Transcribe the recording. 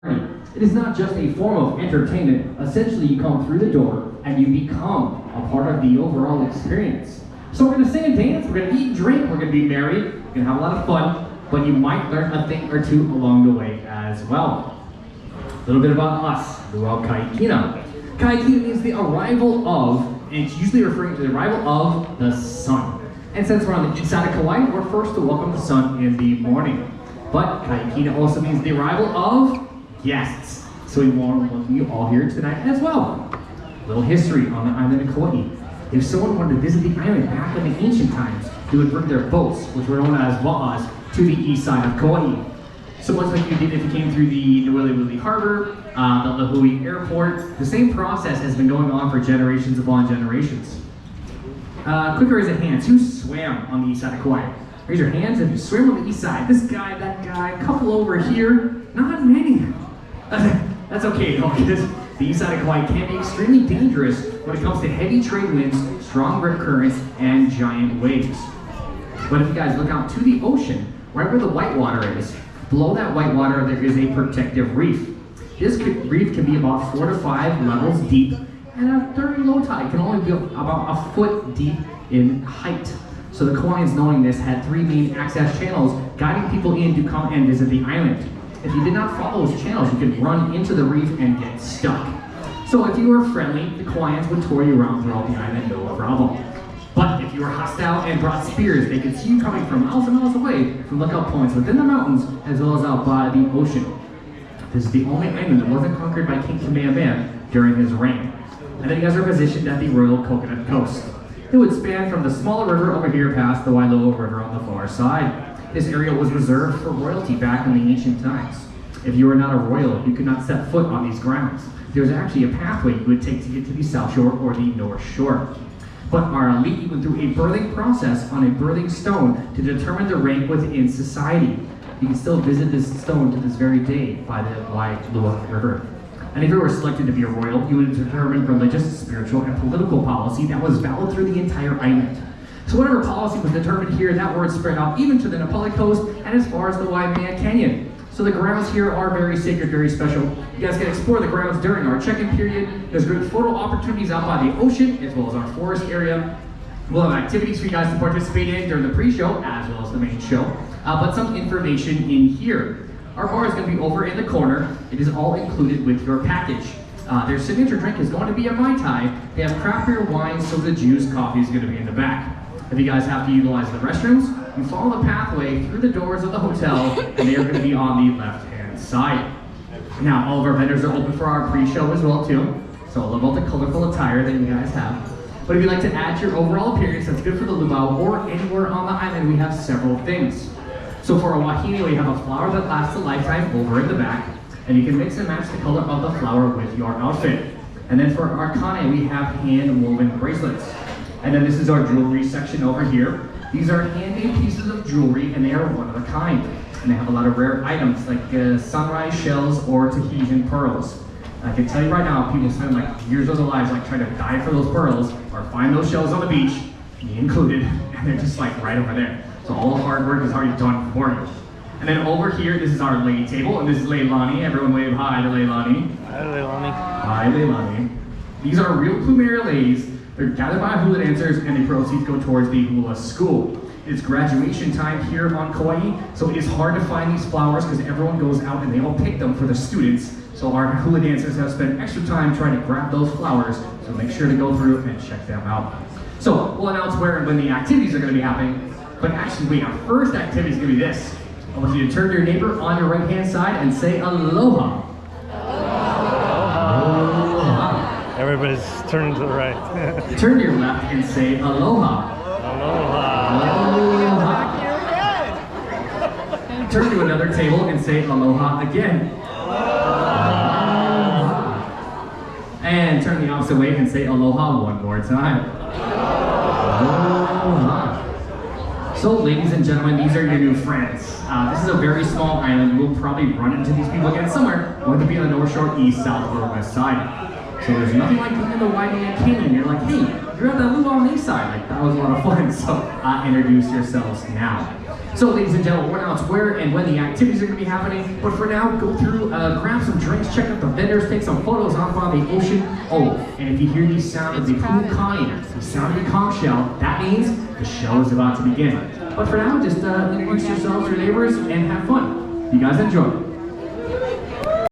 It is not just a form of entertainment. Essentially, you come through the door and you become a part of the overall experience. So we're going to sing and dance, we're going to eat and drink, we're going to be merry, we're going to have a lot of fun, but you might learn a thing or two along the way as well. A little bit about us, Luau Kahikina. Kahikina means the arrival of, and it's usually referring to the arrival of the sun. And since we're on the east side of Kauai, we're first to welcome the sun in the morning. But Kahikina also means the arrival of guests. So we want to welcome you all here tonight as well. A little history on the island of Kauai. If someone wanted to visit the island back in the ancient times, they would bring their boats, which were known as wa'as, to the east side of Kauai. So much like you did if you came through the Niueleiwili Harbor, the Lahui Airport, the same process has been going on for generations upon generations. Quick raise of hands, who swam on the east side of Kauai? Raise your hands if you swam on the east side. This guy, that guy, a couple over here, not many. That's okay though, because the east side of Kauai can be extremely dangerous when it comes to heavy trade winds, strong rip currents, and giant waves. But if you guys look out to the ocean, right where the whitewater is, below that whitewater there is a protective reef. This reef can be about 4 to 5 levels deep, and during low tide can only be about a foot deep in height. So the Kauaians, knowing this, had 3 main access channels guiding people in to come and visit the island. If you did not follow those channels, you could run into the reef and get stuck. So if you were friendly, the Kauaians would tour you around throughout the island, no problem. But if you were hostile and brought spears, they could see you coming from miles and miles away from lookout points within the mountains as well as out by the ocean. This is the only island that wasn't conquered by King Kamehameha during his reign. And then you guys are positioned at the Royal Coconut Coast. It would span from the smaller river over here past the Wailoa River on the far side. This area was reserved for royalty back in the ancient times. If you were not a royal, you could not set foot on these grounds. There was actually a pathway you would take to get to the South Shore or the North Shore. But our elite went through a birthing process on a birthing stone to determine the rank within society. You can still visit this stone to this very day by the Wailoa River. And if you were selected to be a royal, you would determine religious, spiritual, and political policy that was valid through the entire island. So whatever policy was determined here, that word spread out even to the Napali Coast and as far as the Waimea Canyon. So the grounds here are very sacred, very special. You guys can explore the grounds during our check-in period. There's great photo opportunities out by the ocean, as well as our forest area. We'll have activities for you guys to participate in during the pre-show, as well as the main show. But some information in here. Our bar is going to be over in the corner. It is all included with your package. Their signature drink is going to be a Mai Tai. They have craft beer, wine, soda, juice, coffee is going to be in the back. If you guys have to utilize the restrooms, you follow the pathway through the doors of the hotel, and they are going to be on the left-hand side. Now, all of our vendors are open for our pre-show as well, too. So I love all the colorful attire that you guys have. But if you'd like to add to your overall appearance that's good for the luau or anywhere on the island, we have several things. So for a wahine, we have a flower that lasts a lifetime over in the back, and you can mix and match the color of the flower with your outfit. And then for our kane, we have hand-woven bracelets. And then this is our jewelry section over here. These are handmade pieces of jewelry, and they are one of a kind. And they have a lot of rare items like sunrise shells or Tahitian pearls. I can tell you right now, people spend like years of their lives like trying to dive for those pearls or find those shells on the beach, me included, and they're just like right over there. So all the hard work is already done for you. And then over here, this is our lay table, and this is Leilani. Everyone wave hi to Leilani. Hi, Leilani. Hi, Leilani. These are real Plumeria ladies. They're gathered by hula dancers, and the proceeds go towards the hula school. It's graduation time here on Kauai, so it is hard to find these flowers because everyone goes out and they all pick them for the students. So our hula dancers have spent extra time trying to grab those flowers, so make sure to go through and check them out. So we'll announce where and when the activities are going to be happening, but actually wait, our first activity is going to be this. I want you to turn to your neighbor on your right-hand side and say aloha. Aloha. Everybody's turning to the right. Turn to your left and say aloha. Aloha. Aloha. Turn to another table and say aloha again. Aloha. And turn the opposite way and say aloha one more time. Aloha. So ladies and gentlemen, these are your new friends. This is a very small island. We'll probably run into these people again somewhere, whether it be on the North Shore, East, South, or West side. So there's nothing like being in the Waimea Canyon. You're like, hey, you're at that luau on the east side. Like, that was a lot of fun. So introduce yourselves now. So, ladies and gentlemen, we'll announce where and when the activities are going to be happening. But for now, go through, grab some drinks, check out the vendors, take some photos off on the ocean. Oh, and if you hear the sound of the hukain, the sound of the conch shell, that means the show is about to begin. But for now, just introduce yourselves, your neighbors, and have fun. You guys enjoy.